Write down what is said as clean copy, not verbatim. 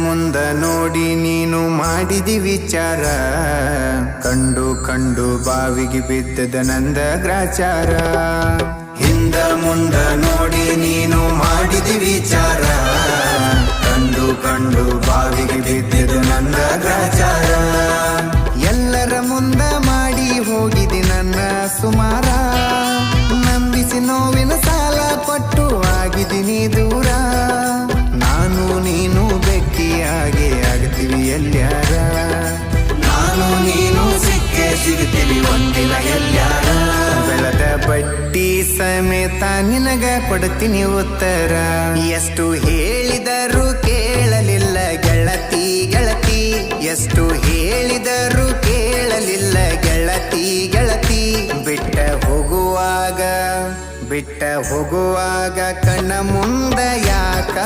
ಮುಂದ ನೋಡಿ ನೀನು ಮಾಡಿದಿ ವಿಚಾರ, ಕಂಡು ಕಂಡು ಬಾವಿಗೆ ಬಿದ್ದದ ನಂದ ಗ್ರಾಚಾರ. ಹಿಂದ ಮುಂದ ನೋಡಿ ನೀನು ಮಾಡಿದಿ ವಿಚಾರ, ಕಂಡು ಕಂಡು ಬಾವಿಗೆ ಬಿದ್ದದ ನಂದ ಗ್ರಾಚಾರ. ಎಲ್ಲರ ಮುಂದ ಮಾಡಿ ಹೋಗಿದಿ ನನ್ನ ಸುಮಾರ, ನಂಬಿಸಿ ನೋವಿನ ಸಾಲ ಕೊಟ್ಟು ಆಗಿದ್ದೀನಿ ದೂರ. ನಾನು ನೀನು ಬೆಕ್ಕಿಯಾಗೆ ಆಗ್ತೀವಿ ಎಲ್ಲ್ಯಾರ, ನಾನು ನೀನು ಸಿಕ್ಕೇ ಸಿಗ್ತೀವಿ ಒಂದಿನ ಎಲ್ಲ್ಯಾರ. ಬೆಳೆದ ಬಡ್ಡಿ ಸಮೇತ ನಿನಗ ಕೊಡ್ತೀನಿ ಉತ್ತರ, ಎಷ್ಟು ಹೇಳಿದರೂ ಕೇಳಲಿಲ್ಲ ಗೆಳತಿ ಗೆಳತಿ, ಎಷ್ಟು ಹೇಳಿದರೂ ಕೇಳಲಿಲ್ಲ ಗೆಳತಿ ಗೆಳತಿ. ಬಿಟ್ಟ ಹೋಗುವಾಗ ಕಣ್ಣ ಮುಂದ ಯಾಕ